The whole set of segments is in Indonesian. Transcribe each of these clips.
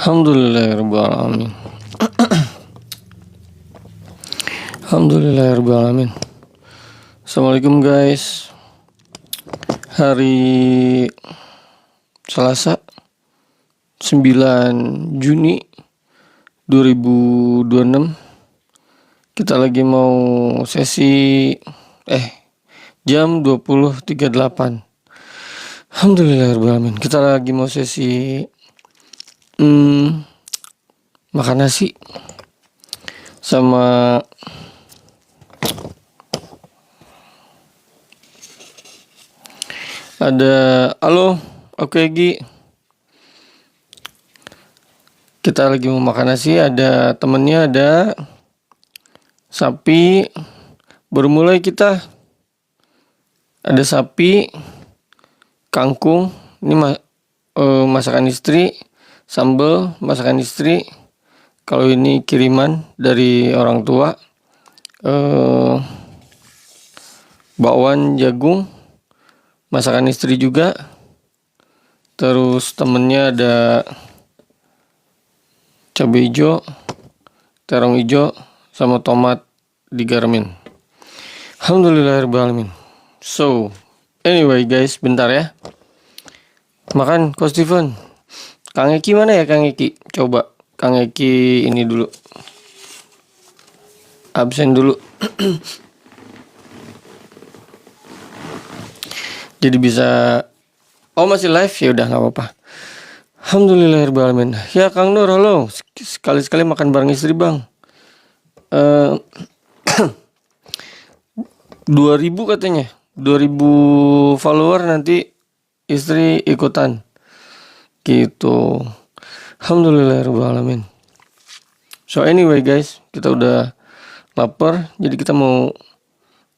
Alhamdulillahirrahmanirrahim. Alhamdulillahirrahmanirrahim. Assalamualaikum guys. Hari Selasa 9 Juni 2026. Kita lagi mau sesi jam 20.38. Alhamdulillahirrahmanirrahim. Kita lagi mau sesi makan nasi sama ada oke Gi, kita lagi mau makan nasi, ada temennya, ada sapi, baru mulai kita, ada sapi, kangkung, ini masakan istri, sambal masakan istri. Kalau ini kiriman dari orang tua, bakwan jagung masakan istri juga. Terus temennya ada cabai hijau, terong hijau, sama tomat digaremin. Alhamdulillahirrahmanirrahim. So anyway guys, bentar ya, makan Ko Steven. Kang Eki mana ya Kang Eki? Coba Kang Eki ini dulu, absen dulu. Jadi bisa, masih live ya, udah nggak apa-apa. Alhamdulillahirrahmanirrahim. Ya Kang Nur, halo. Sekali-sekali makan bareng istri bang. 2000 katanya, 2000 follower nanti istri ikutan gitu. Alhamdulillahirrahmanirrahim. So anyway guys, kita udah lapar, jadi kita mau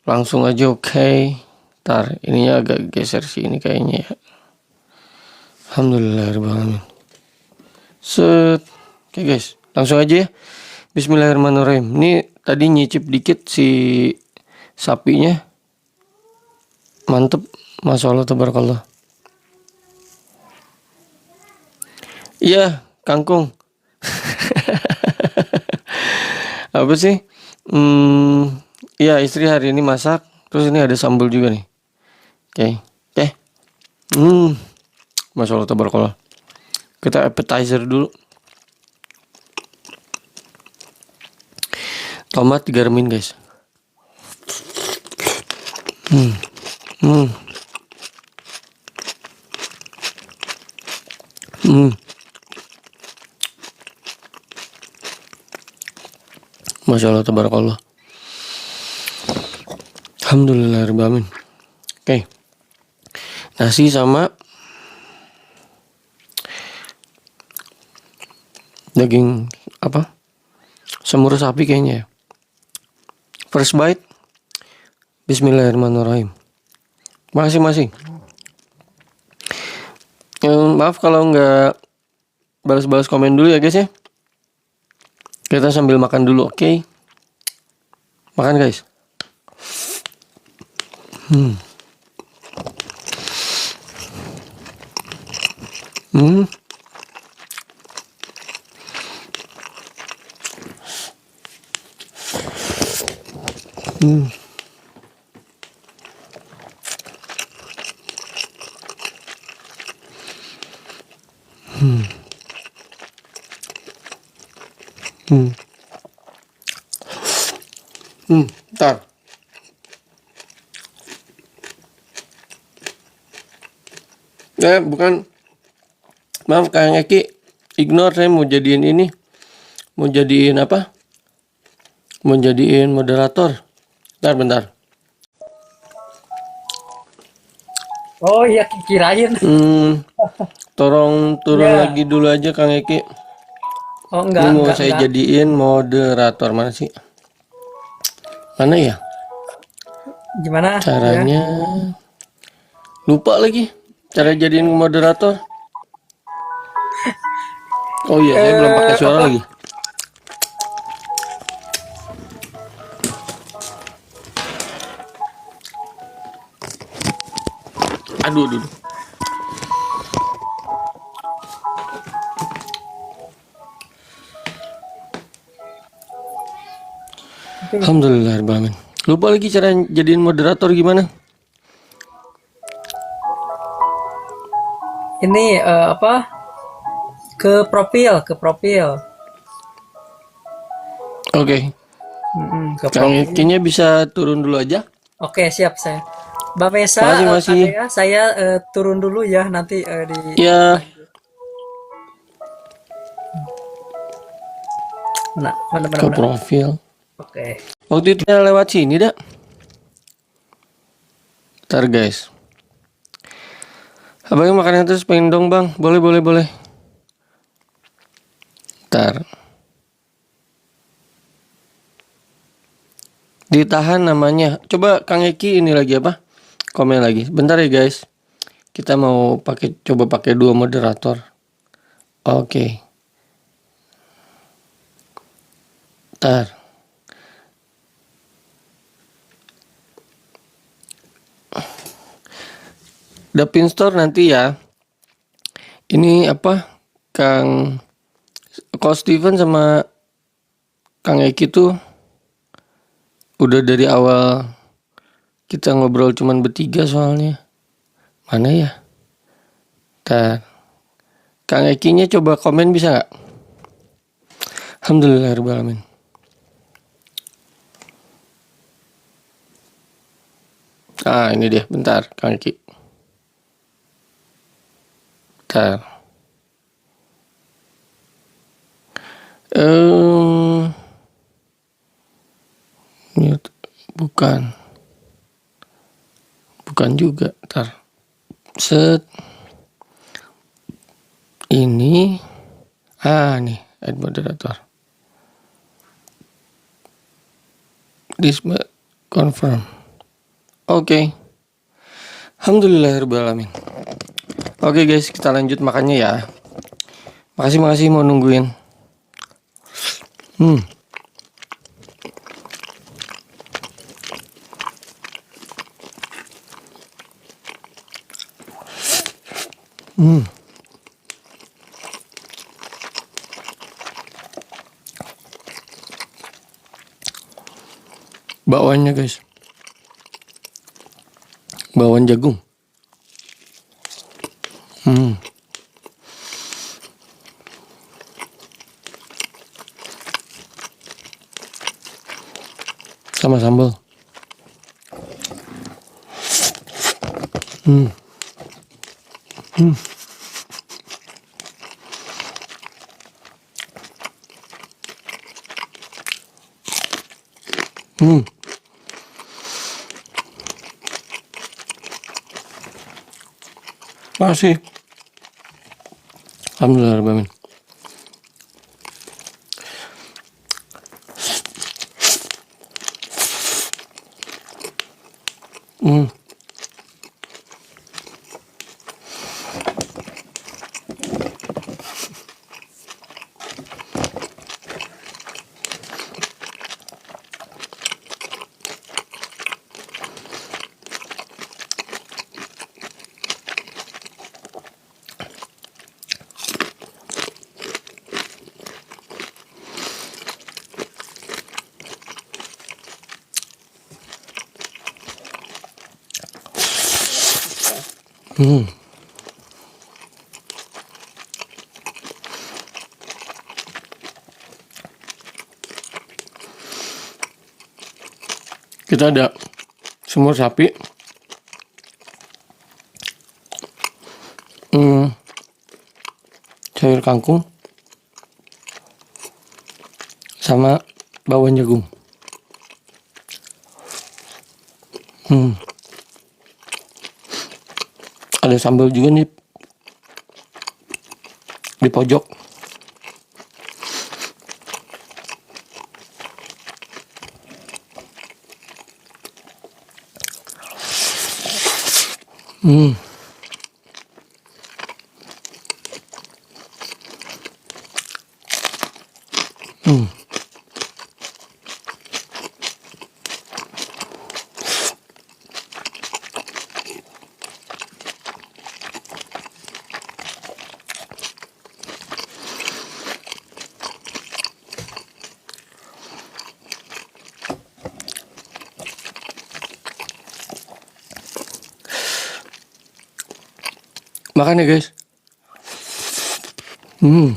langsung aja. Oke. Ntar ininya agak geser sih ini kayaknya ya. Alhamdulillahirrahmanirrahim. Set. Oke guys, langsung aja ya. Bismillahirrahmanirrahim. Ini tadi nyicip dikit si sapinya, mantep, masya Allah tabarakallah. Iya, kangkung. Apa sih? Iya, istri hari ini masak. Terus ini ada sambal juga nih. Oke. Masya Allah tabarakallah. Kita appetizer dulu. Tomat digaremin guys. Masya Allah tabarakallah. Alhamdulillahirrahmanirrahim. Oke. Nasi sama daging semur sapi kayaknya ya. First bite. Bismillahirrahmanirrahim. Masih. Maaf kalau nggak balas-balas komen dulu ya guys ya. Kita sambil makan dulu, oke? Makan guys. Ntar. Bukan. Maaf Kang Eki, ignore, saya mau jadiin ini. Mau jadiin apa? Mau jadiin moderator. Bentar. Oh iya, kirain. Tolong turun lagi dulu aja Kang Eki. Oh Ini mau saya jadiin moderator. Mana sih? Mana ya? Gimana caranya? Lupa lagi cara jadiin moderator. Oh iya, saya belum pakai suara lagi. Aduh. Alhamdulillahirrahmanirrahim. Lupa lagi cara jadiin moderator gimana? Ini apa? Ke profil. Oke, Ke Kang profil. Eki-nya bisa turun dulu aja. Oke, siap saya. Mbak Mesa, Makasih. Kak Dea, saya turun dulu ya nanti di Ya, ke mana. profil. Oke. Waktu itu lewat sini dah. Ntar guys. Abang makan yang terus pengen dong bang. Boleh. Ntar. Ditahan namanya. Coba Kang Eki ini lagi apa? Komen lagi. Bentar ya guys. Kita mau coba pakai 2 moderator. Oke. Ntar. Dapin Store nanti ya. Ini apa? Ko Steven sama Kang Eki tuh udah dari awal kita ngobrol cuman bertiga soalnya. Mana ya? Ntar. Kang Eki-nya coba komen bisa nggak? Alhamdulillahirrahmanirrahim. Ini dia. Bentar Kang Eki. Bentar. Bukan. Bukan juga. Ntar. Set. Ini. Nih. Add moderator. Display confirm. Oke. Alhamdulillahirrahmanirrahim. Oke guys, kita lanjut makannya ya. Makasih mau nungguin. Bakwannya guys. Bakwan jagung. Sama sambal. Masih. Alhamdulillah. Kita ada semur sapi, sayur kangkung, sama bakwan jagung. Ada sambal juga nih di pojok. Makan ya guys. Hmm.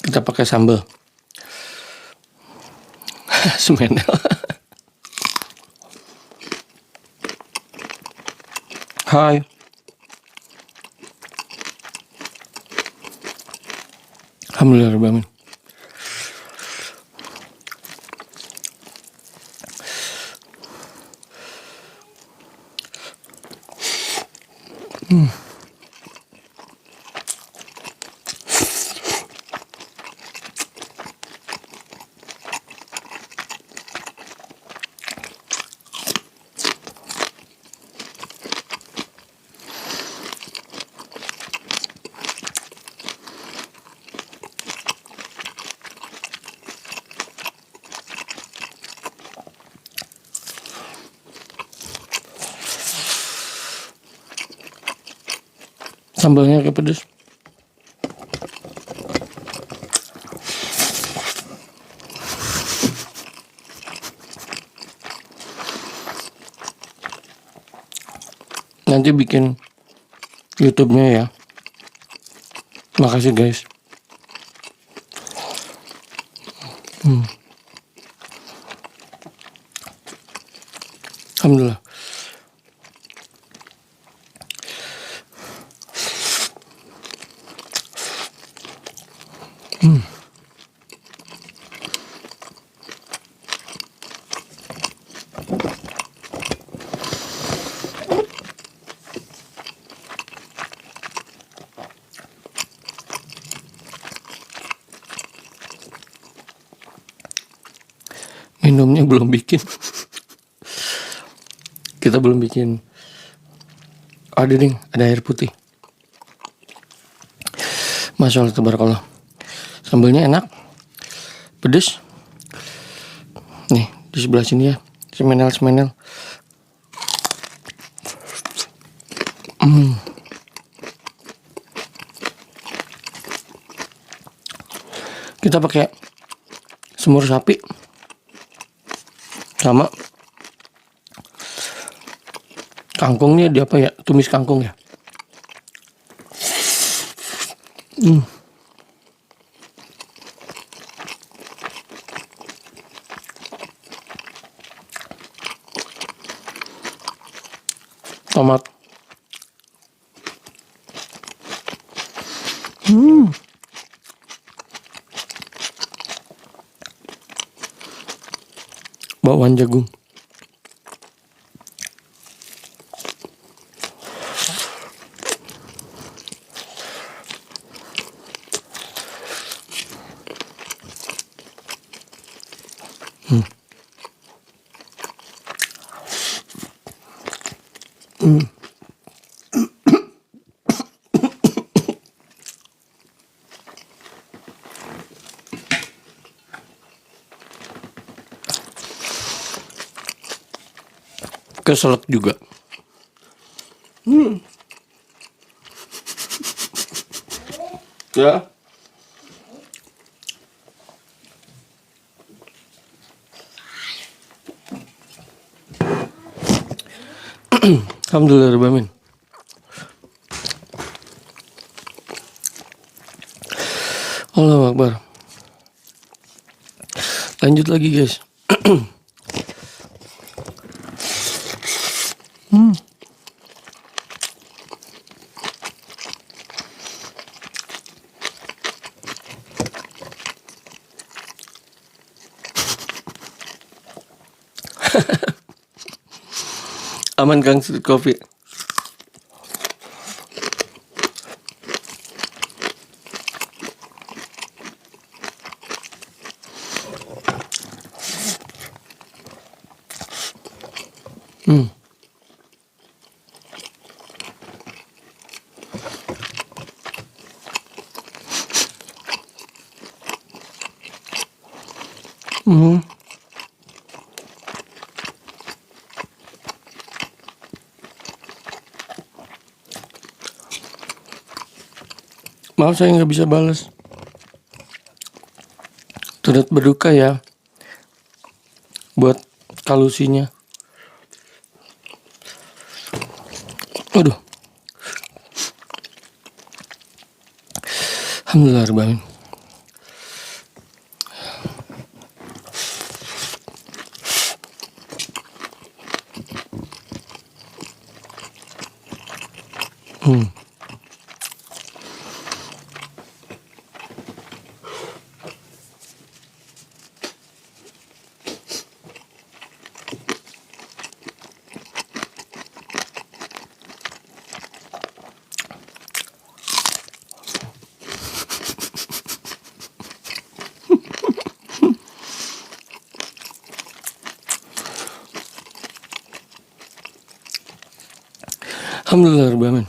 Kita pakai sambal. Semenel. Hai. Alhamdulillah Rabbil Alamin. Sambalnya agak pedes. Nanti bikin YouTube-nya ya. Makasih guys. Alhamdulillah. Minumnya belum bikin. Kita belum bikin. Ada ding, ada air putih. Masya Allah tabarakallah. Sambalnya enak, pedes. Nih di sebelah sini ya, semenel. Kita pakai semur sapi sama kangkungnya di apa ya, tumis kangkung ya. Tomat. Bawang jagung. Keselak juga. Ya. Alhamdulillah Rabbil Alamin. Allahu Akbar. Lanjut lagi guys. Aman Kang Street Coffee. Maaf saya nggak bisa balas. Turut berduka ya buat Kalusinya. Aduh. Alhamdulillah rabbil alamin. Alhamdulillah rabbil alamin.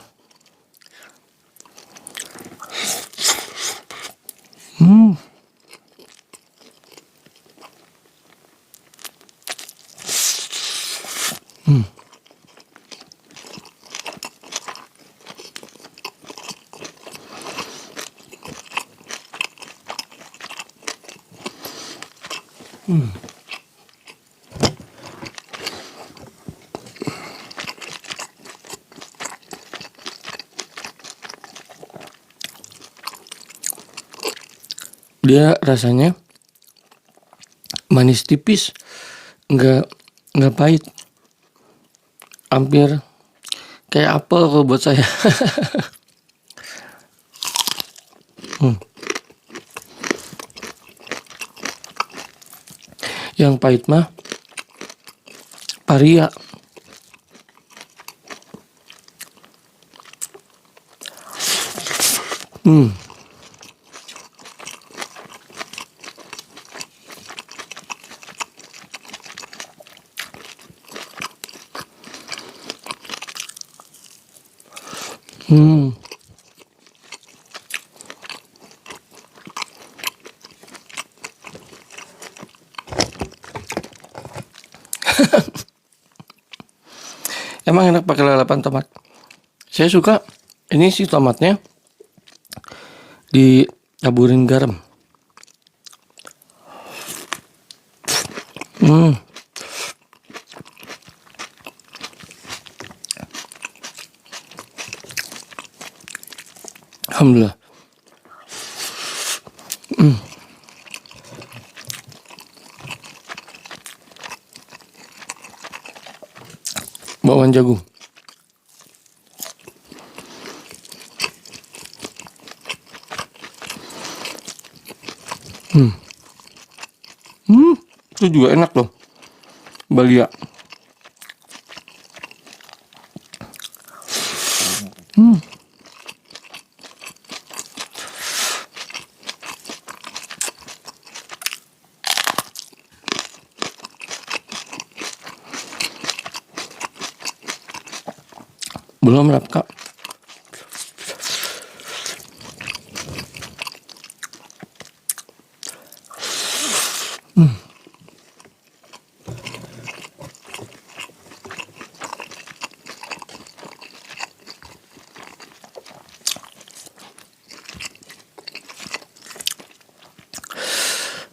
Dia rasanya manis tipis, nggak pahit, hampir kayak apel kalau buat saya. Yang pahit mah paria. Emang enak pakai lalapan tomat. Saya suka ini sih tomatnya ditaburin garam. Alhamdulillah. Bawang jagung. Itu juga enak loh. Balia. Belum rap kak.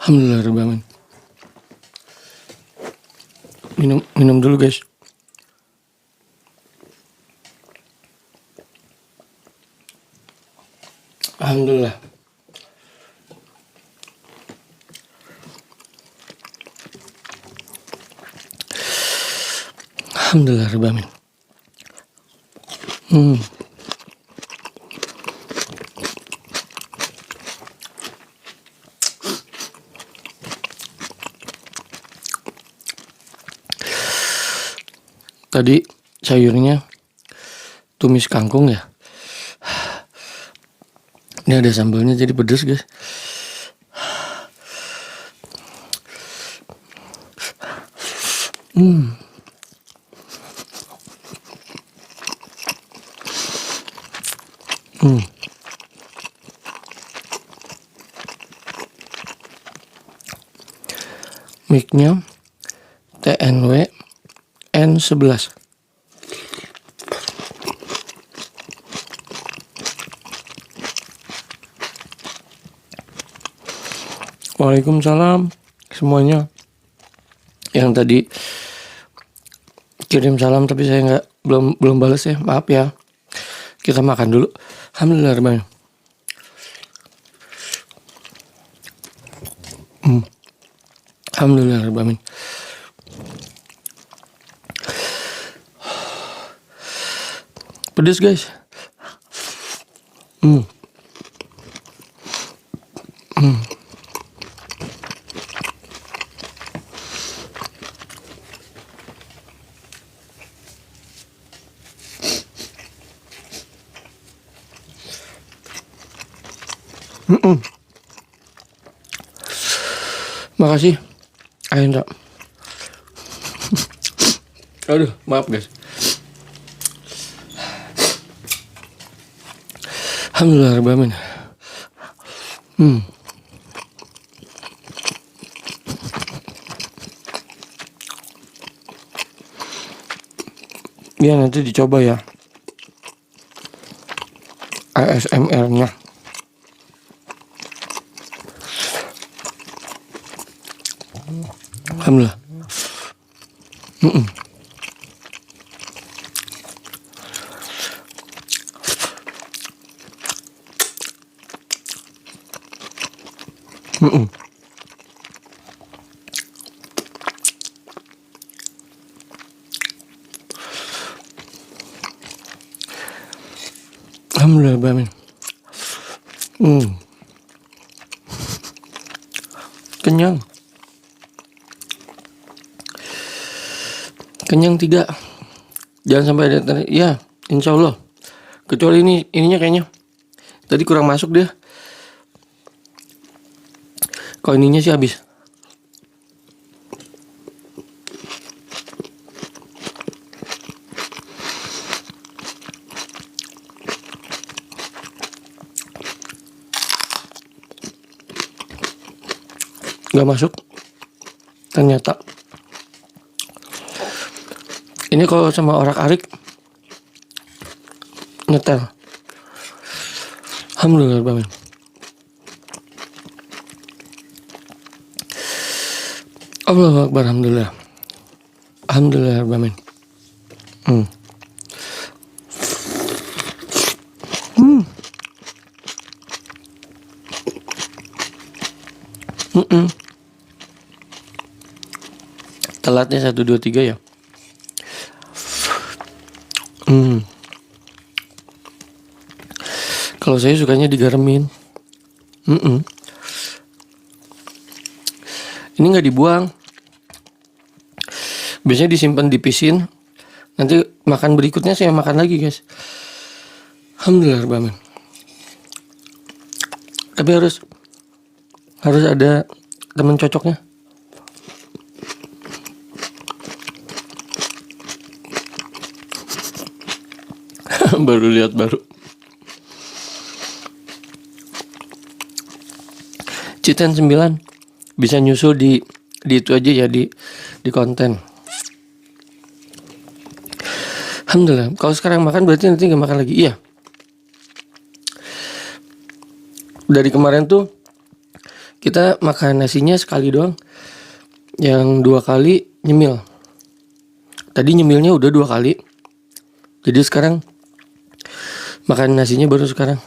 Alhamdulillah rabbil alamin. Minum dulu guys. Alhamdulillah. Alhamdulillah rabbil alamin. Tadi sayurnya tumis kangkung ya. Ini ada sambalnya jadi pedes guys. Mic-nya TNW N11. Waalaikumsalam semuanya yang tadi kirim salam tapi saya nggak belum balas ya, maaf ya. Kita makan dulu. Alhamdulillah rabbil alamin. Alhamdulillah rabbil alamin. Pedes guys. Makasih Ainda. Aduh, maaf guys. Alhamdulillah rabbil alamin. Ya nanti dicoba ya ASMR-nya. Alhamdulillah. Alhamdulillah rabbil alamin. Kenyang. Kenyang 3. Jangan sampai ada ya, insya Allah. Kecuali ininya kayaknya tadi kurang masuk dia. Kalau ininya sih habis. Gak masuk ternyata. Ini kalau sama orak-arik nyetel. Alhamdulillah rabbil alamin. Allahu akbar, alhamdulillah. Alhamdulillah rabbil alamin. Telatnya 1, 2, 3 ya. Kalau saya sukanya digaremin. Ini nggak dibuang. Biasanya disimpan di pisin. Nanti makan berikutnya saya makan lagi guys. Alhamdulillah rabbil alamin. Tapi harus ada teman cocoknya. Baru lihat baru. Citen 9 bisa nyusul di itu aja ya, di konten. Alhamdulillah. Kalau sekarang makan berarti nanti nggak makan lagi. Iya. Dari kemarin tuh kita makan nasinya sekali doang. Yang 2 kali nyemil. Tadi nyemilnya udah 2 kali. Jadi sekarang makan nasinya baru sekarang.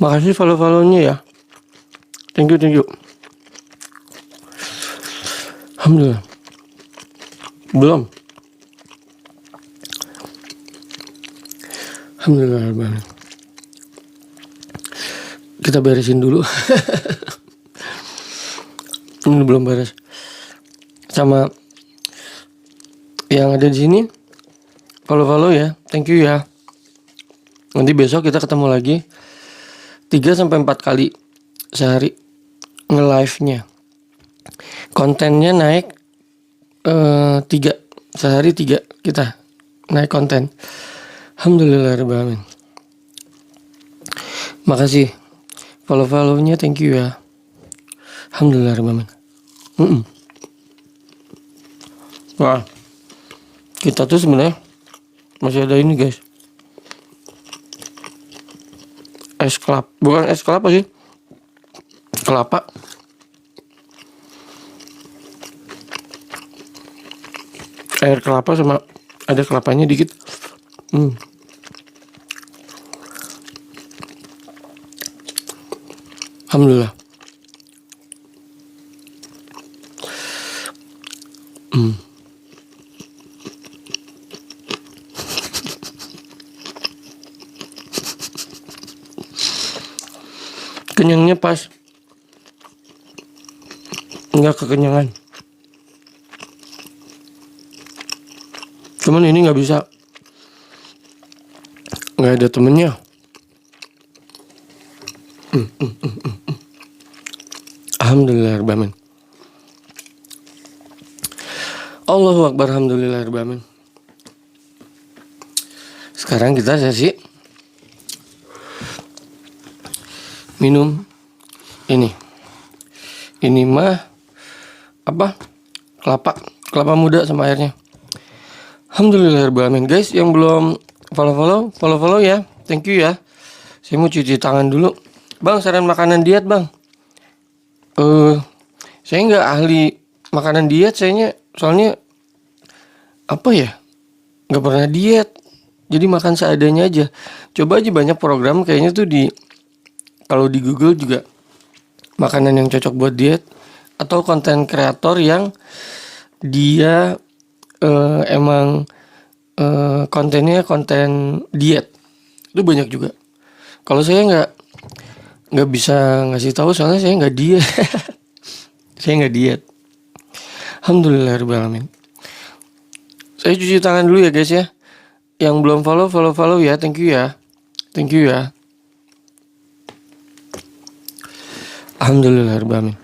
Makasih follow-follownya ya. Thank you. Alhamdulillah. Belum. Alhamdulillah rabbil alamin. Kita beresin dulu. Ini belum beres. Sama yang ada di sini follow ya. Thank you ya. Nanti besok kita ketemu lagi 3-4 kali sehari nge-live-nya. Kontennya naik 3 sehari 3 kita naik konten. Alhamdulillah rabbil alamin. Makasih follow-nya, thank you ya. Alhamdulillah rabbil alamin. Mm-mm. Wah, kita tuh sebenarnya masih ada ini guys, es kelapa, bukan es kelapa sih, kelapa. Air kelapa sama ada kelapanya dikit. Alhamdulillah. Kenyangnya pas, nggak kekenyangan. Cuman ini nggak bisa, nggak ada temennya. Alhamdulillahirrahmanirrahim. Allahu Akbar, alhamdulillahirrahmanirrahim. Sekarang kita sesi minum ini. Ini mah apa? Kelapa muda sama airnya. Alhamdulillahirrahmanirrahim. Guys, yang belum follow ya. Thank you ya. Saya mau cuci tangan dulu. Bang, saran makanan diet, Bang. Saya nggak ahli makanan diet, soalnya apa ya? Nggak pernah diet. Jadi makan seadanya aja. Coba aja banyak program kayaknya tuh kalau di Google juga makanan yang cocok buat diet atau konten kreator yang dia emang kontennya konten diet. Itu banyak juga. Kalau saya nggak bisa ngasih tahu soalnya saya nggak diet. Saya nggak diet. Alhamdulillahirrahmanirrahim. Saya cuci tangan dulu ya guys ya. Yang belum follow ya. Thank you ya. Thank you ya. Alhamdulillahirrahmanirrahim.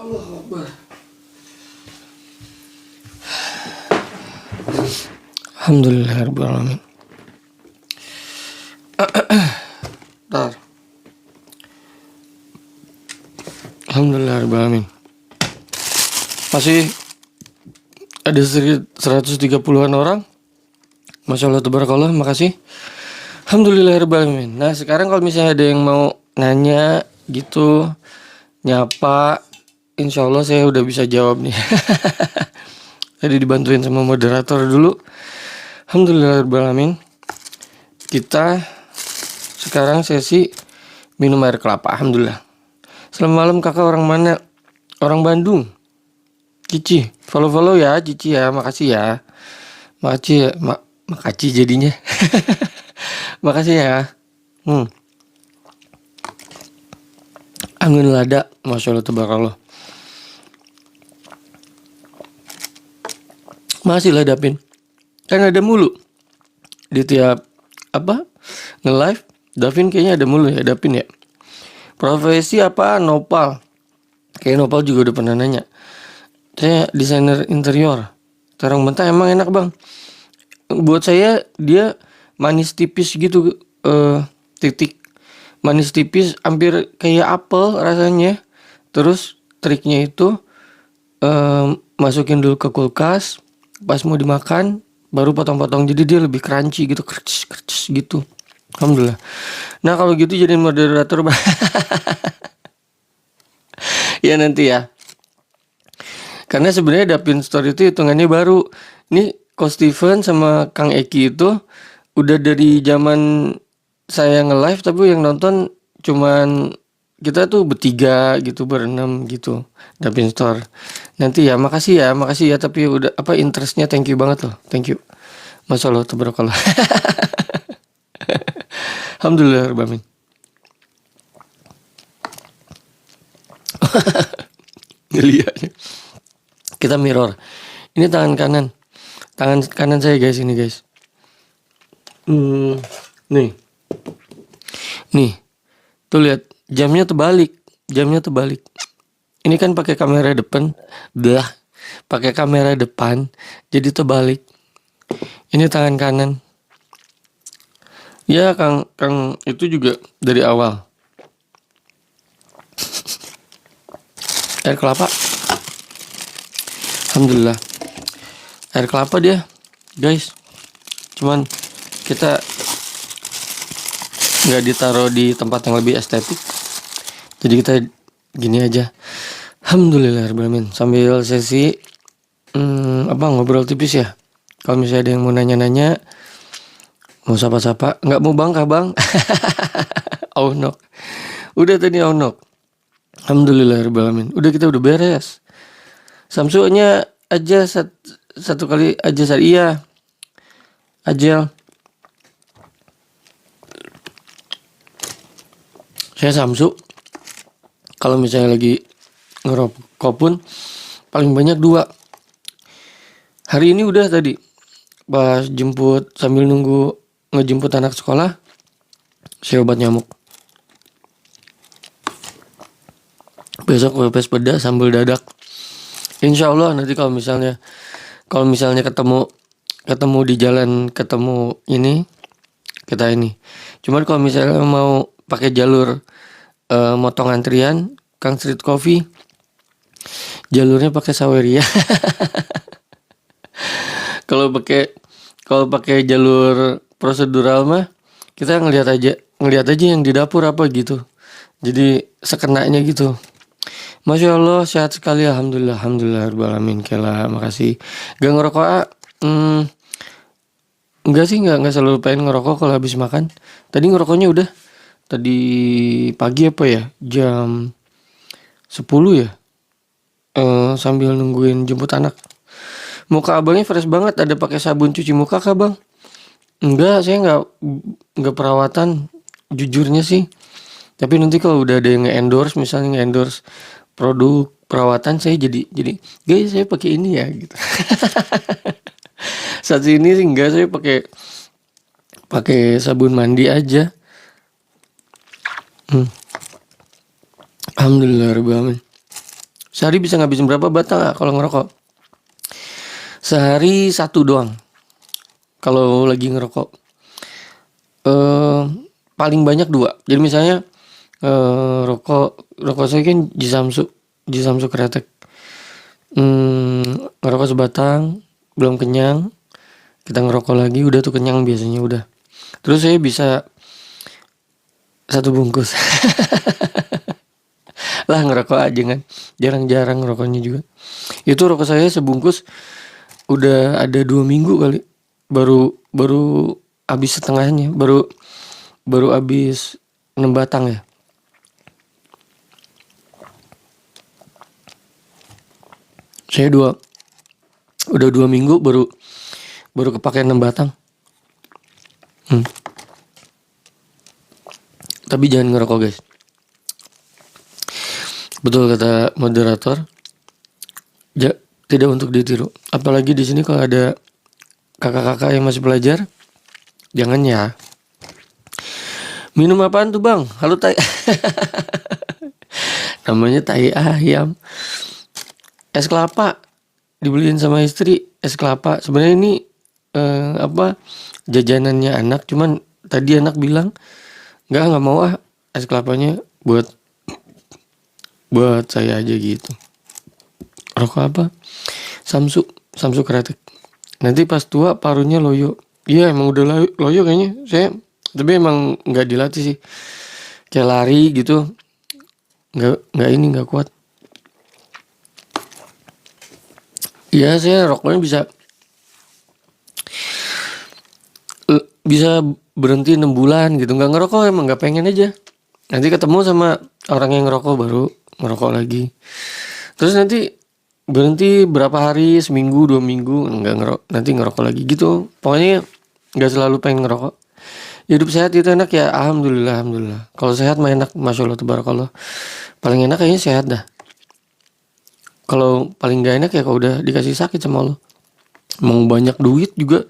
Allahu Akbar. Alhamdulillahirrahmanirrahim. Bentar. Alhamdulillahirrahmanirrahim. Masih ada 130-an orang. Masya Allah, tabarakallah, makasih. Alhamdulillahirrahmanirrahim. Nah sekarang kalau misalnya ada yang mau nanya gitu, nyapa, insya Allah saya udah bisa jawab nih. Tadi dibantuin sama moderator dulu. Alhamdulillahirrahmanirrahim. Kita sekarang sesi minum air kelapa. Alhamdulillah. Selamat malam kakak, orang mana? Orang Bandung. Cici, follow ya Cici ya, makasih ya. Makasih ya, makasih jadinya. Makasih ya. Angin lada, masya Allah tabarakallah. Masih lah Dapin. Kan ada mulu di tiap nge-live. Davin kayaknya ada mulu ya, Dapin ya. Profesi apa? Nopal. Kayak Nopal juga udah pernah nanya. Saya desainer interior. Terang mentah emang enak bang. Buat saya dia manis tipis gitu, titik. Manis tipis hampir kayak apel rasanya. Terus triknya itu masukin dulu ke kulkas, pas mau dimakan baru potong-potong, jadi dia lebih crunchy gitu, kercis gitu. Alhamdulillah. Nah kalau gitu jadi moderator ya nanti ya. Karena sebenarnya Dapin Store itu hitungannya baru. Nih Ko Steven sama Kang Eki itu udah dari zaman saya nge-live, tapi yang nonton cuman kita tuh bertiga gitu, berenam gitu. Dapin Store. Nanti ya, makasih ya. Tapi udah apa interestnya, thank you banget loh, thank you. Masya Allah, tabarakallah. Alhamdulillah, Rabbil Alamin. Ngeliatnya. Kita mirror. Ini tangan kanan. Tangan kanan saya guys, ini guys. Nih. Nih. Tuh lihat, jamnya terbalik. Ini kan pakai kamera depan, pakai kamera depan, jadi terbalik. Ini tangan kanan. Ya, Kang itu juga dari awal. Air kelapa. Alhamdulillah. Air kelapa dia, guys. Cuman kita nggak ditaruh di tempat yang lebih estetik. Jadi kita gini aja. Alhamdulillah, sambil sesi ngobrol tipis ya. Kalau misalnya ada yang mau nanya-nanya, mau sapa-sapa, nggak mau bang kah bang? Aunok. Udah tadi aunok. Alhamdulillah, udah kita udah beres. Samsunya aja satu kali aja iya. Ajel. Saya Samsu. Kalau misalnya lagi ngerokok pun paling banyak 2. Hari ini udah tadi. Pas jemput sambil nunggu ngejemput anak sekolah, saya obat nyamuk. Besok pepes peda sambal dadak. Insya Allah nanti kalau misalnya ketemu di jalan, ketemu ini, kita ini. Cuman kalau misalnya mau pakai jalur motong antrian, Kang Street Coffee, jalurnya pakai Saweria. Kalau pakai jalur prosedural mah kita ngelihat aja yang di dapur apa gitu. Jadi sekenanya gitu. Masya Allah, sehat sekali, alhamdulillah, Rabbil Alamin. Kela, makasih. Gak ngerokok enggak sih, enggak selalu pengen ngerokok kalau habis makan. Tadi ngerokoknya udah tadi pagi apa ya, jam 10 ya, sambil nungguin jemput anak. Muka abangnya fresh banget, ada pakai sabun cuci muka kah bang? Enggak, saya enggak perawatan, jujurnya sih. Tapi nanti kalau udah ada yang nge-endorse, misalnya nge-endorse produk perawatan, saya jadi guys saya pakai ini ya gitu. Saat ini sih enggak, saya pakai sabun mandi aja. Alhamdulillah, Rabbil Alamin. Sehari bisa ngabisin berapa batang kalau ngerokok? Sehari 1 doang. Kalau lagi ngerokok. Paling banyak 2. Jadi misalnya rokok saya kan Jisamsu kretek. Ngerokok sebatang, belum kenyang, kita ngerokok lagi, udah tuh kenyang biasanya udah. Terus saya bisa 1 bungkus. Lah ngerokok aja kan, jarang-jarang ngerokoknya juga. Itu rokok saya sebungkus udah ada 2 minggu kali, baru habis setengahnya, baru habis 6 batang ya. Saya udah 2 minggu baru kepake 6 batang. Tapi jangan ngerokok guys. Betul kata moderator. Tidak untuk ditiru. Apalagi di sini kalau ada kakak-kakak yang masih belajar, jangan ya. Minum apaan tuh bang? Halo tai. Namanya tai ayam. Es kelapa dibeliin sama istri, es kelapa. Sebenarnya ini jajanannya anak, cuman tadi anak bilang nggak mau es kelapanya buat saya aja gitu. rokok apa? Samsu kretek. Nanti pas tua parunya loyo. Iya emang udah loyo kayaknya saya, tapi emang nggak dilatih sih, kayak lari gitu nggak kuat. Iya saya rokoknya bisa berhenti 6 bulan gitu, nggak ngerokok, emang nggak pengen aja. Nanti ketemu sama orang yang ngerokok baru ngerokok lagi. Terus nanti berhenti berapa hari, seminggu 2 minggu nggak ngerokok, nanti ngerokok lagi gitu. Pokoknya nggak selalu pengen ngerokok. Hidup sehat itu enak ya, alhamdulillah. Kalau sehat mah enak, masya Allah tabarakallah. Paling enak kayaknya sehat dah. Kalau paling gak enak ya kalau udah dikasih sakit sama Allah. Mau banyak duit juga,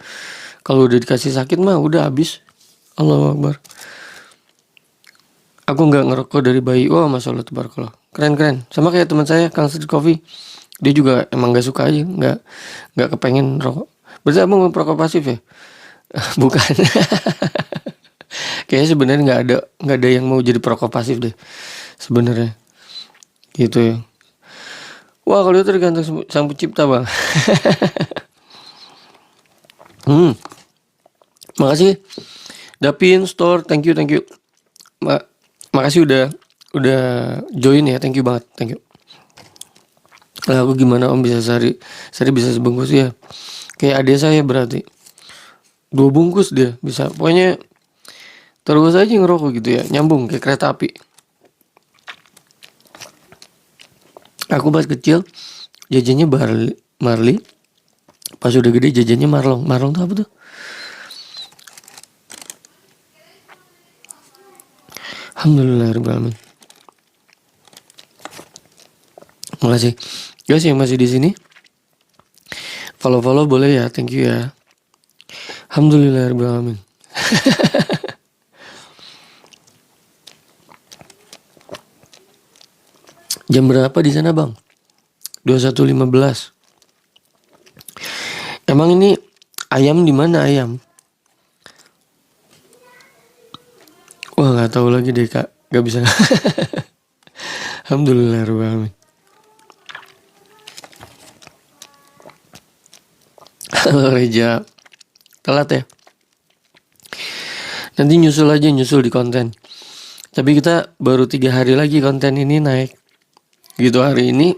kalau udah dikasih sakit mah udah habis. Allahu Akbar. Aku nggak ngerokok dari bayi. Wah, masya Allah tabarakallah. Keren. Sama kayak teman saya, Kang Street Coffee. Dia juga emang nggak suka aja, nggak kepengen rokok. Berarti abang perokok pasif ya? Bukan. Kayaknya sebenarnya nggak ada yang mau jadi perokok pasif deh. Sebenarnya, gitu ya. Wah, kalau itu tergantung sang pencipta bang. Makasih Dapin Store, thank you. Makasih udah join ya, thank you banget, thank you. Lah aku gimana om bisa sehari bisa sebungkus ya? Kayak adik saya berarti 2 bungkus dia bisa. Pokoknya terus aja ngerokok gitu ya, nyambung kayak kereta api. Aku pas kecil jajannya Marley, pas udah gede jajannya Marlong. Marlong tuh apa tuh? Alhamdulillahirobbilalamin. Makasih guys yang masih di sini. Follow boleh ya, thank you ya. Alhamdulillahirobbilalamin. Jam berapa di sana bang? 21.15. Emang ini ayam di mana ayam? Wah nggak tahu lagi deh kak, nggak bisa. Alhamdulillahirobbilalamin. Halo Reja, telat ya? Nanti nyusul di konten. Tapi kita baru 3 hari lagi konten ini naik. Gitu hari ini.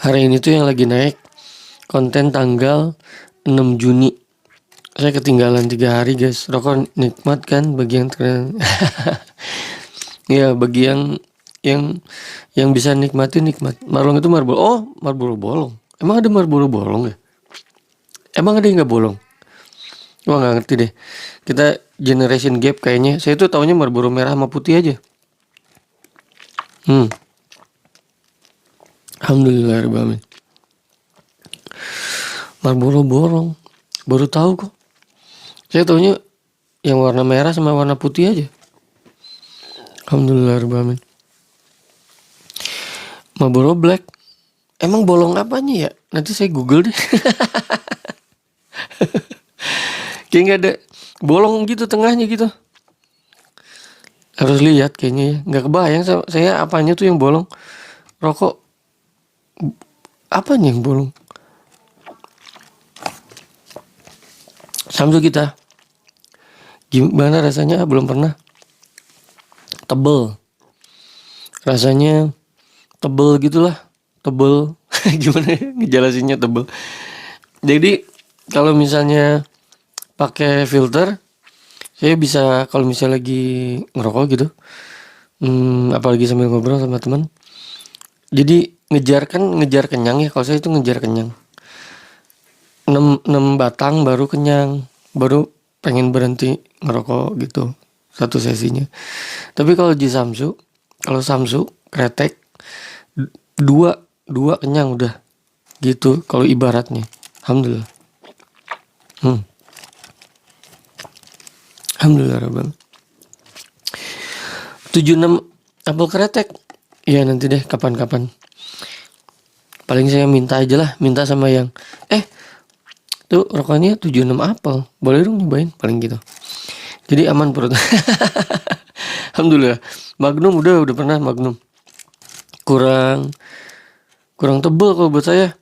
Hari ini tuh yang lagi naik konten tanggal 6 Juni. Saya ketinggalan 3 hari guys. Rokok nikmat kan bagi yang ya bagi yang bisa nikmatin nikmat. Marlong itu Marlboro. Oh, Marlboro bolong. Emang ada Marlboro bolong ya? Emang ada yang nggak bolong? Wah nggak ngerti deh. Kita generation gap kayaknya. Saya tuh taunya Marlboro merah sama putih aja. Alhamdulillahirobbilalamin. Marlboro bolong. Baru tahu kok. Saya taunya yang warna merah sama warna putih aja. Alhamdulillahirobbilalamin. Marlboro black. Emang bolong apanya ya? Nanti saya google deh. Kayak nggak ada bolong gitu tengahnya gitu. Harus lihat kayaknya ya. Nggak kebayang saya apanya tuh yang bolong. Rokok apanya yang bolong? Samsu kita. Gimana rasanya? Belum pernah. Tebel. Rasanya tebel gitulah. Tebel. Gimana ya ngejelasinnya tebel. Jadi kalau misalnya pakai filter, saya bisa kalau misalnya lagi ngerokok gitu, apalagi sambil ngobrol sama teman. Jadi ngejar kenyang ya. Kalau saya itu ngejar kenyang. 6 batang baru kenyang, baru pengen berhenti ngerokok gitu satu sesinya. Tapi kalau di Samsu, kretek 2 kenyang udah gitu kalau ibaratnya. Alhamdulillah. Alhamdulillah Rabbil. 76 apel kretek. Ya nanti deh kapan-kapan. Paling saya minta aja lah, minta sama yang tuh rokoknya 76 apel. Boleh dong nyobain paling gitu. Jadi aman perut. Alhamdulillah. Magnum udah pernah Magnum. Kurang kurang tebel kalau buat saya,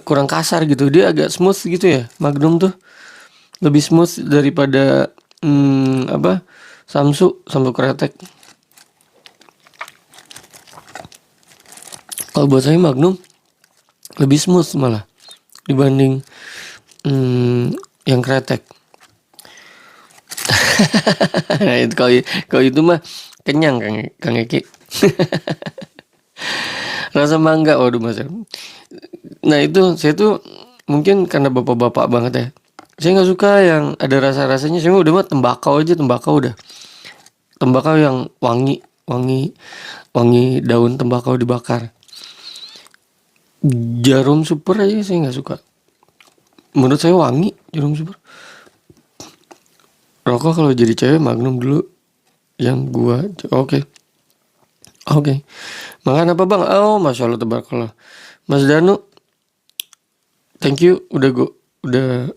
kurang kasar gitu. Dia agak smooth gitu ya, Magnum tuh lebih smooth daripada Samsu Kretek. Kalau buat saya Magnum lebih smooth malah dibanding yang Kretek. Nah, itu kalau itu mah kenyang Kang Eki. Rasa mangga, waduh mas. Nah itu saya tuh mungkin karena bapak-bapak banget ya. Saya nggak suka yang ada rasa-rasanya. Saya udah mah tembakau aja, tembakau udah. Tembakau yang wangi daun tembakau dibakar. Jarum super aja saya nggak suka. Menurut saya wangi jarum super. Rokok kalau jadi cewek Magnum dulu yang gua. Oke. Makan apa bang? Oh masya Allah tabarakallah. Mas Danu, thank you udah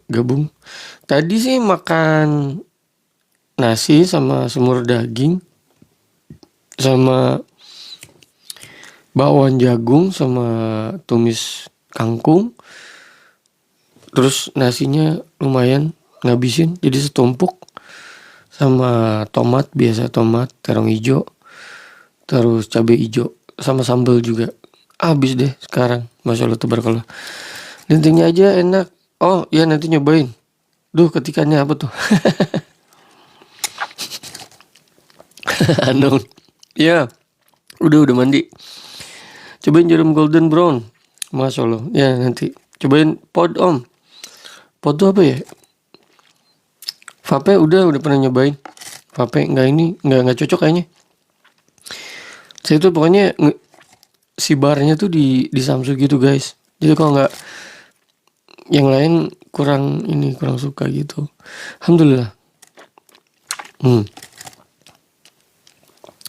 gabung. Tadi sih makan nasi sama semur daging sama bakwan jagung sama tumis kangkung. Terus nasinya lumayan ngabisin jadi setumpuk sama tomat, biasa tomat terong hijau, terus cabai hijau sama sambal juga. Habis deh sekarang, masya Allah tabarakallah. Lintingnya aja enak. Oh ya nanti nyobain. Duh ketikannya apa tuh? Unknown. Ya udah mandi. Cobain jarum golden brown, masya Allah. Ya nanti cobain pod om. Pod tuh apa ya? Vape udah pernah nyobain. Vape nggak cocok kayaknya. Saya tuh pokoknya si barnya tuh di Samsu gitu guys. Jadi kalau nggak yang lain kurang suka gitu. Alhamdulillah.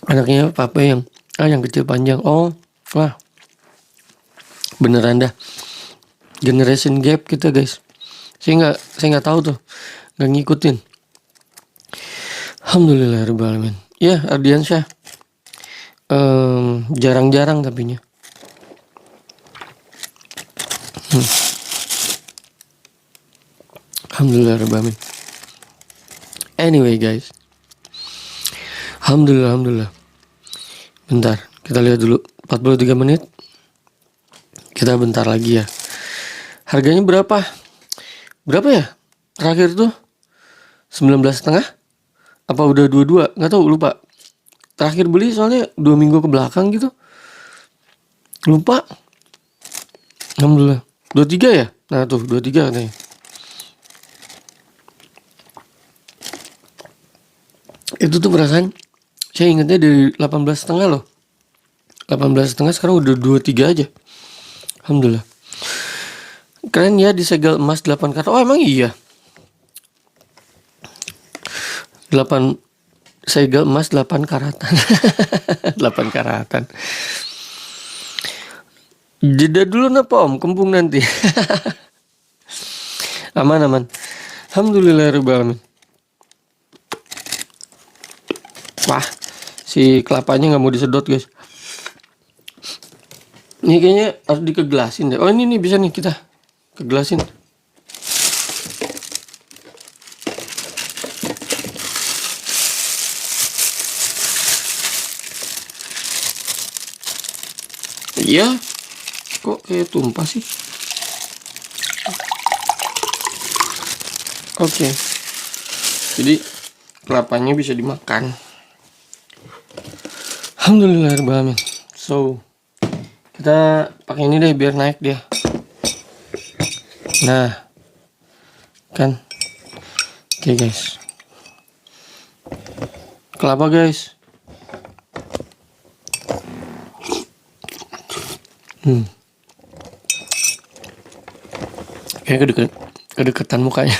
Anaknya Vape yang kecil panjang. Oh wah beneran dah. Generation gap kita guys. Saya nggak tahu tuh, nggak ngikutin. Alhamdulillahirobbilalamin. Ya Ardiansyah. Jarang-jarang tapinya. Alhamdulillahirobbilalamin. Anyway guys. Alhamdulillah. Bentar, kita lihat dulu. 43 menit. Kita bentar lagi ya. Harganya berapa? Berapa ya? Terakhir tuh 19,5? Apa udah 22? Nggak tahu, lupa. Terakhir beli soalnya 2 minggu ke belakang gitu. Lupa. Alhamdulillah. 23 ya? Nah tuh 23 katanya. Itu tuh perasaan saya ingatnya dari 18,5 loh. 18,5 sekarang udah 23 aja. Alhamdulillah. Keren ya disegel emas 8 karat. Oh emang iya. 8 segel emas 8 karatan. 8 karatan. Jeda dulu napa om, kembung nanti. Aman. Alhamdulillahirobbilalamin. Wah, si kelapanya nggak mau disedot guys. Ini kayaknya harus dikegelasin deh. Oh ini nih bisa nih kita kegelasin. Iya, kok kayak tumpah sih? Oke. Jadi kelapanya bisa dimakan. Alhamdulillahirobbilalamin. So kita pakai ini deh biar naik dia. Nah, kan? Oke guys. Kelapa guys. Kayak kedeketan mukanya.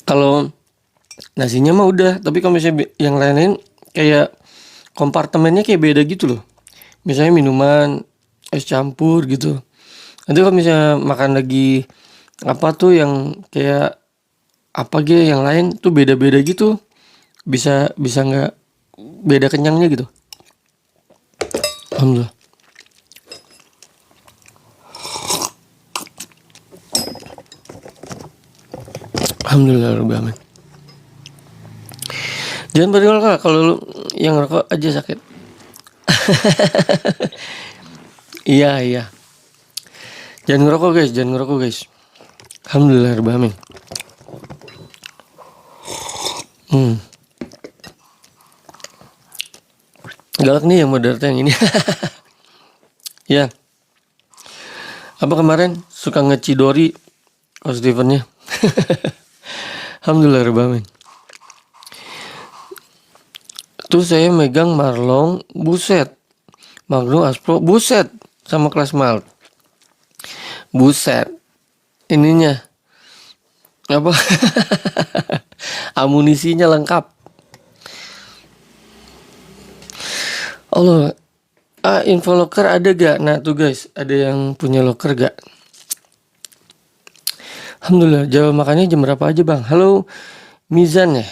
Kalau nasinya mah udah, tapi kalau misalnya yang lain-lain kayak kompartemennya kayak beda gitu loh. Misalnya minuman, es campur gitu. Nanti kalau misalnya makan lagi apa tuh yang kayak apa gitu yang lain tuh beda-beda gitu. Bisa nggak beda kenyangnya gitu. Alhamdulillah. Alhamdulillah Rabbil Alamin. Jangan berdoa kalau lu yang rokok aja sakit. Iya. Jangan ngerokok guys. Alhamdulillah Rabbil Alamin. Galak nih yang moderator yang ini. Ya. Apa kemarin suka ngecidori Stevennya? Alhamdulillah Rabbil Alamin. Tuh saya megang Marlong, buset. Magnum Aspro, buset. Sama kelas malt. Buset. Ininya. Apa? Amunisinya lengkap. Allah. Info locker ada gak? Nah tuh guys, ada yang punya locker gak? Alhamdulillah, jawab makannya jam berapa aja bang? Halo, Mizan ya?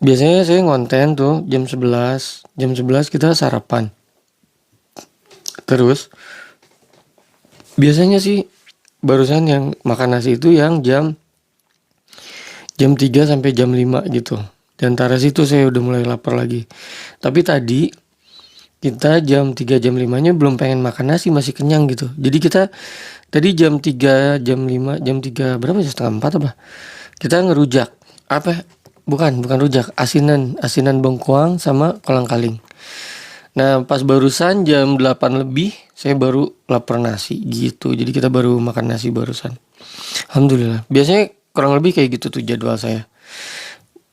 Biasanya saya ngonten tuh jam 11. Jam 11 kita sarapan. Terus, biasanya sih barusan yang makan nasi itu yang jam 3 sampai jam 5 gitu. Di antara situ saya udah mulai lapar lagi. Tapi tadi kita jam 3 jam 5-nya belum pengen makan nasi, masih kenyang gitu. Jadi kita tadi jam 3 jam 5 jam 3 berapa ya, setengah 4 apa? Kita ngerujak. Apa? Bukan rujak, asinan bengkuang sama kolang-kaling. Nah, pas barusan jam 8 lebih saya baru lapar nasi gitu. Jadi kita baru makan nasi barusan. Alhamdulillah. Biasanya kurang lebih kayak gitu tuh jadwal saya.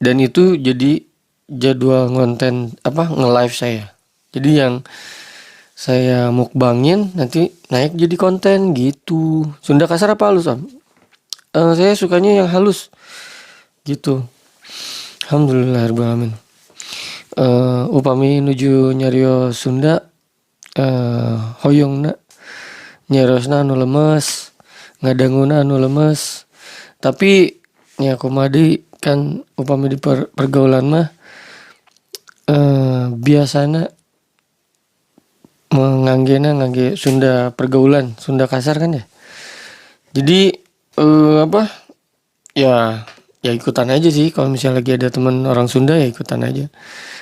Dan itu jadi jadwal ngonten nge-live saya. Jadi yang saya mukbangin nanti naik jadi konten gitu. Sunda kasar apa halus, Om? Saya sukanya yang halus gitu. Alhamdulillah Rabbil Alamin. Upami nuju nyario Sunda, hoyongna nyariosna anu lemes, ngadanguna anu lemes. Tapi nya kumadi kan upami di pergaulan mah biasana ngangge Sunda pergaulan, Sunda kasar kan ya. Jadi ya ikutan aja sih. Kalau misalnya lagi ada teman orang Sunda ya ikutan aja.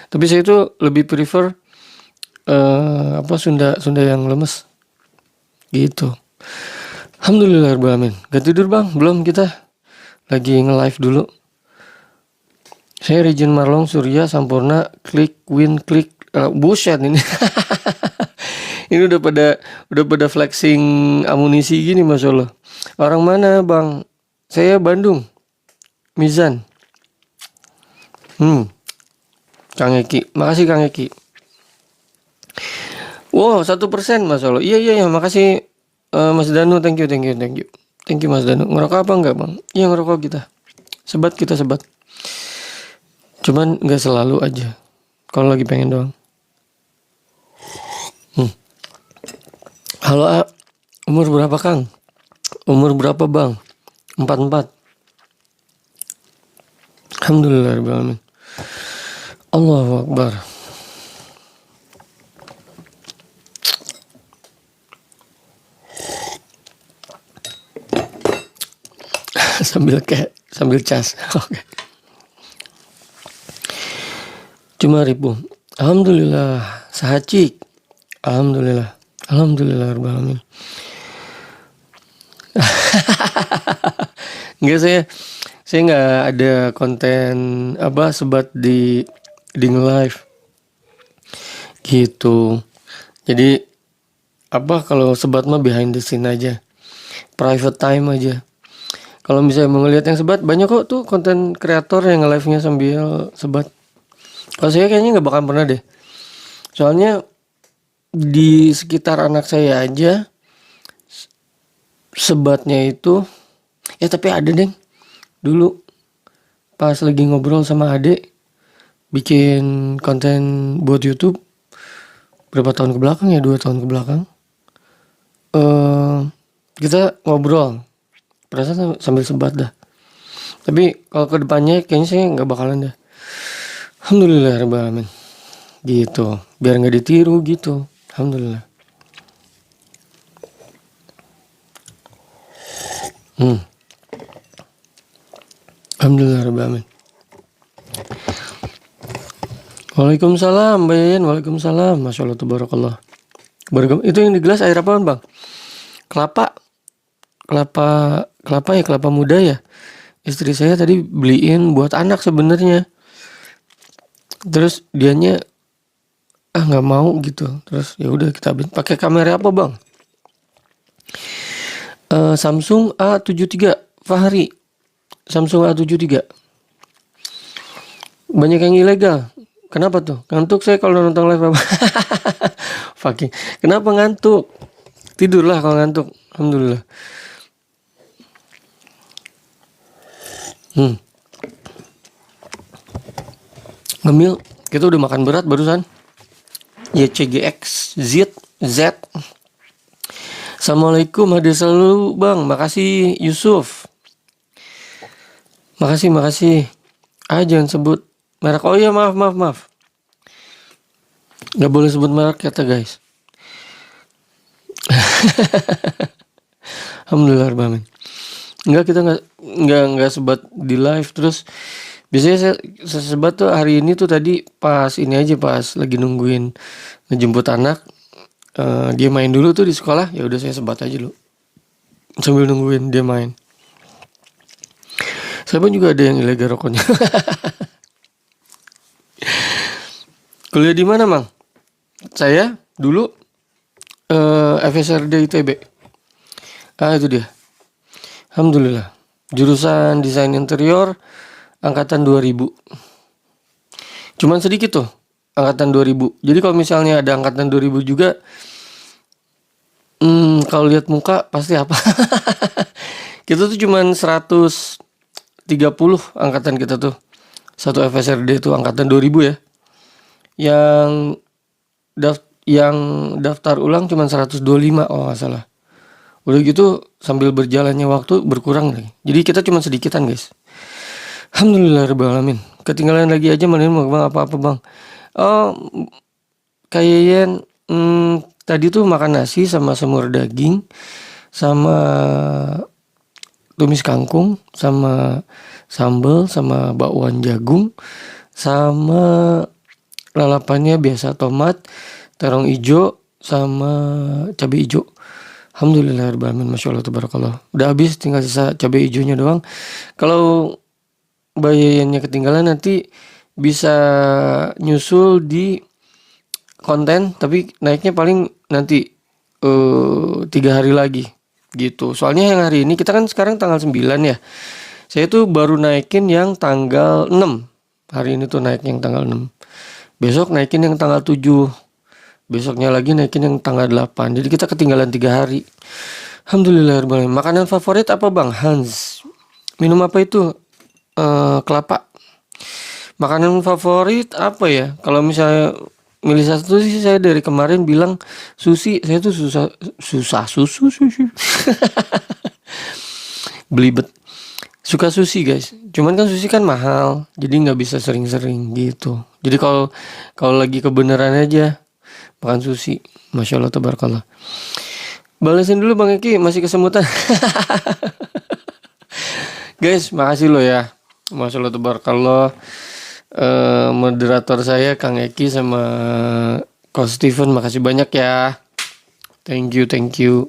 Tapi saya itu lebih prefer Sunda yang lemes gitu. Alhamdulillah Rabbil Alamin. Gak tidur bang? Belum, kita lagi nge-live dulu. Saya Region Marlong Surya Sampurna klik buset ini. Ini udah pada flexing amunisi gini, Masya Allah. Orang mana bang? Saya Bandung. Mizan. Kang Eki. Makasih Kang Eki. Wow, 1%, Masya Allah. Iya, makasih Mas Danu. Thank you. Thank you Mas Danu. Ngerokok apa enggak bang? Iya ngerokok kita. Sebat. Cuman nggak selalu aja. Kalau lagi pengen doang. Halo, umur berapa Kang? Umur berapa bang? 44. Alhamdulillah Rabbil Alamin. Allahu Akbar. sambil cas. Oke. Cuma ribu. Alhamdulillah. Sahacik. Alhamdulillah Rabbil Alamin. Enggak, saya nggak ada konten sebat di nge-live gitu. Jadi kalau sebat mah behind the scene aja, private time aja. Kalau misalnya mau ngeliat yang sebat, banyak kok tuh konten kreator yang nge-live-nya sambil sebat. Kalau saya kayaknya nggak bakal pernah deh. Soalnya di sekitar anak saya aja sebatnya itu tapi ada deh dulu pas lagi ngobrol sama adek bikin konten buat YouTube berapa tahun ke belakang ya, 2 tahun ke belakang, kita ngobrol perasaan sambil sebat dah. Tapi kalau kedepannya kayaknya saya nggak bakalan dah. Alhamdulillahirobbilalamin. Gitu, biar nggak ditiru gitu. Alhamdulillah. Alhamdulillahirobbilalamin. Waalaikumsalam, Mbak Yayan. Waalaikumsalam. Masya Allah, tabarakallah. Itu yang di gelas air apaan, Bang? Kelapa. Kelapa muda ya. Istri saya tadi beliin buat anak sebenarnya. Terus dianya nggak mau gitu. Terus ya udah kita pakai kamera apa, Bang? Samsung A73 Fahri. Samsung A73. Banyak yang ilegal. Kenapa tuh? Ngantuk saya kalau nonton live apa? Fucking. Kenapa ngantuk? Tidurlah kalau ngantuk. Alhamdulillah. Ngemil, kita udah makan berat barusan. YCGX Z. Assalamualaikum, hadir selalu Bang. Makasih Yusuf. Makasih. Jangan sebut merek. Oh iya, maaf. Gak boleh sebut merek kata guys. Alhamdulillah, Bamin. Enggak, kita nggak sebat di live. Terus biasanya saya sebat tuh hari ini tuh tadi pas lagi nungguin ngejemput anak. Dia main dulu tuh di sekolah, ya udah saya sebat aja dulu sambil nungguin dia main. Saya pun juga ada yang ilegal rokoknya. Kuliah di mana, Mang? Saya dulu FSRD ITB. Itu dia. Alhamdulillah. Jurusan desain interior angkatan 2000. Cuman sedikit tuh angkatan 2000. Jadi kalau misalnya ada angkatan 2000 juga, kalau lihat muka pasti apa? Kita tuh cuman 130 angkatan kita tuh. Satu FSRD tuh angkatan 2000 ya. Yang daftar ulang cuman 125 nggak salah. Udah gitu sambil berjalannya waktu berkurang lagi. Jadi kita cuma sedikitan guys. Alhamdulillahirobbilalamin. Ketinggalan lagi aja mana mau Bang apa-apa Bang. Kayaknya tadi tuh makan nasi sama semur daging, sama tumis kangkung, sama sambal, sama bakwan jagung, sama lalapannya biasa tomat, terong ijo, sama cabai ijo. Alhamdulillahirobbilalamin. Masya Allah tabarakallah. Udah habis, tinggal sisa cabai ijonya doang. Kalau bayarannya ketinggalan nanti bisa nyusul di konten, tapi naiknya paling nanti 3 hari lagi gitu. Soalnya yang hari ini kita kan sekarang tanggal 9 ya. Saya tuh baru naikin yang tanggal 6. Hari ini tuh naik yang tanggal 6. Besok naikin yang tanggal 7. Besoknya lagi naikin yang tanggal 8. Jadi kita ketinggalan 3 hari. Alhamdulillahirobbilalamin. Makanan favorit apa Bang? Hans. Minum apa itu? Kelapa. Makanan favorit apa ya? Kalau misalnya milih satu sih, saya dari kemarin bilang sushi. Saya tuh susah susu. Belibet. Suka sushi guys. Cuman kan sushi kan mahal. Jadi nggak bisa sering-sering gitu. Jadi kalau lagi kebenaran aja makan sushi. Masya Allah tabarakallah. Balesin dulu Bang Eki, masih kesemutan. Guys, makasih lo ya. Masya Allah tabarakallah. Moderator saya Kang Eki sama Coach Steven, makasih banyak ya. Thank you.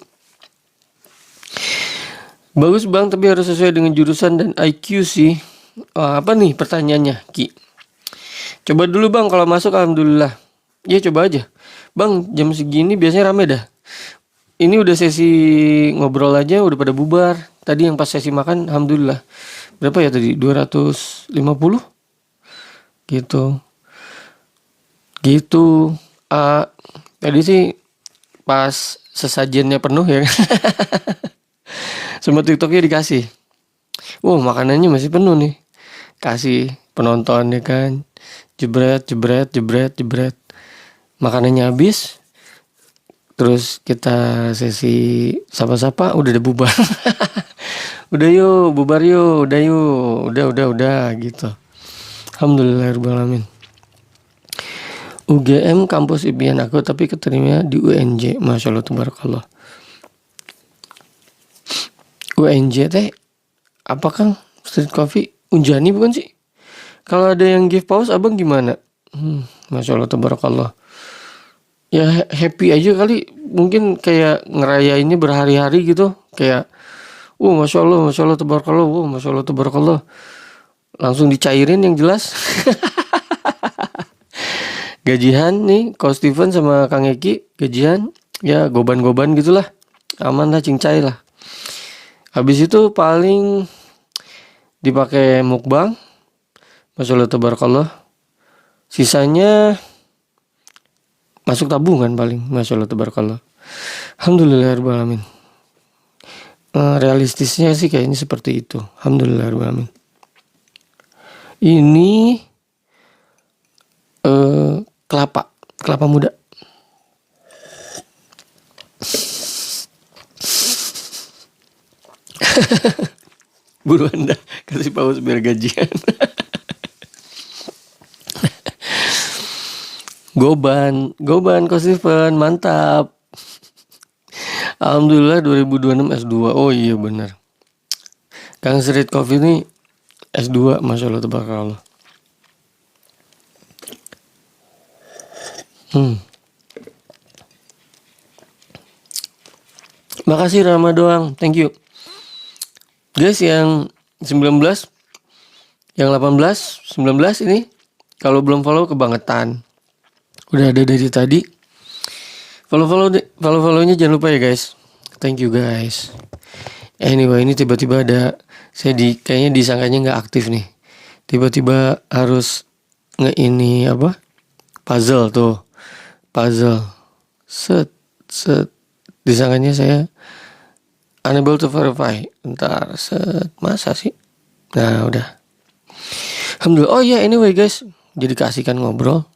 Bagus Bang, tapi harus sesuai dengan jurusan dan IQ sih. Apa nih pertanyaannya Ki? Coba dulu Bang, kalau masuk alhamdulillah. Ya coba aja Bang, jam segini biasanya rame dah. Ini udah sesi ngobrol aja udah pada bubar. Tadi yang pas sesi makan alhamdulillah. Berapa ya tadi? 250 gitu. Tadi sih pas sesajennya penuh ya. Semua TikToknya dikasih. Makanannya masih penuh nih. Kasih penonton ya kan. Jebret. Makanannya habis. Terus kita sesi sapa-sapa udah bubar. Udah yuk, bubar yuk, udah gitu. Alhamdulillahirobbilalamin. UGM kampus impian aku tapi keterima di UNJ. Masya Allah tabarakallah. UNJ teh apa Kang? Street Coffee Unjani bukan sih? Kalau ada yang give pause abang gimana? Masya Allah tabarakallah. Ya happy aja kali. Mungkin kayak ngerayainnya berhari-hari gitu. Kayak Masya Allah tabarakallah. Masya Allah tabarakallah. Langsung dicairin yang jelas. Gajian nih, Coach Steven sama Kang Eki gajian. Ya goban-goban gitulah. Aman lah, cincai lah. Habis itu paling dipakai mukbang. Masya Allah tabarakallah. Sisanya masuk tabungan paling. Masya Allah tabarakallah. Alhamdulillahirrahmanirrahim. Realistisnya sih kayaknya seperti itu. Alhamdulillahirrahmanirrahim. Ini kelapa muda. Buruan dah kasih paus biar gajian. Goban Coach Steven, mantap. Alhamdulillah 2026 S2. Oh iya benar. Kang Street Coffee ini S2, Masya Allah tabarakallah. Makasih Rama doang, thank you. Guys yang 19, yang 18, 19 ini kalau belum follow kebangetan. Udah ada dari tadi. Follow-nya jangan lupa ya guys. Thank you guys. Anyway, ini tiba-tiba ada kayaknya disangkanya nggak aktif nih. Tiba-tiba harus ini apa? Puzzle tuh. Puzzle. Set. Disangkanya saya unable to verify. Ntar masa sih? Nah, udah. Alhamdulillah. Oh ya, anyway guys. Jadi keasikan ngobrol.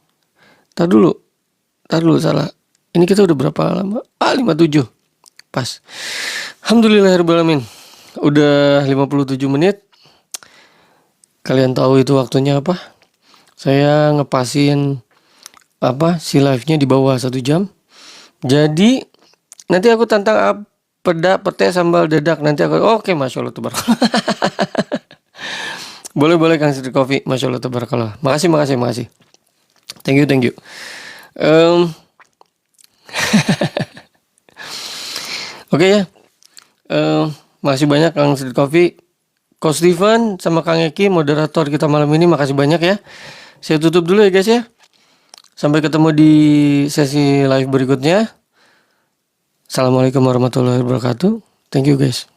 Tar dulu salah. Ini kita udah berapa lama? 57. Pas. Alhamdulillahirrahmanirrahim. Udah 57 menit. Kalian tahu itu waktunya apa? Saya ngepasin si live-nya di bawah 1 jam. Jadi nanti aku tantang pete sambal dadak. Nanti aku oke, Masya Allah tabarakallah. Boleh Kang Street Coffee. Masya Allah tabarakallah. Makasih. Thank you. Oke ya. Makasih banyak Kang Street Coffee, Coach Steven sama Kang Eki moderator kita malam ini. Makasih banyak ya. Saya tutup dulu ya guys ya. Sampai ketemu di sesi live berikutnya. Assalamualaikum warahmatullahi wabarakatuh. Thank you guys.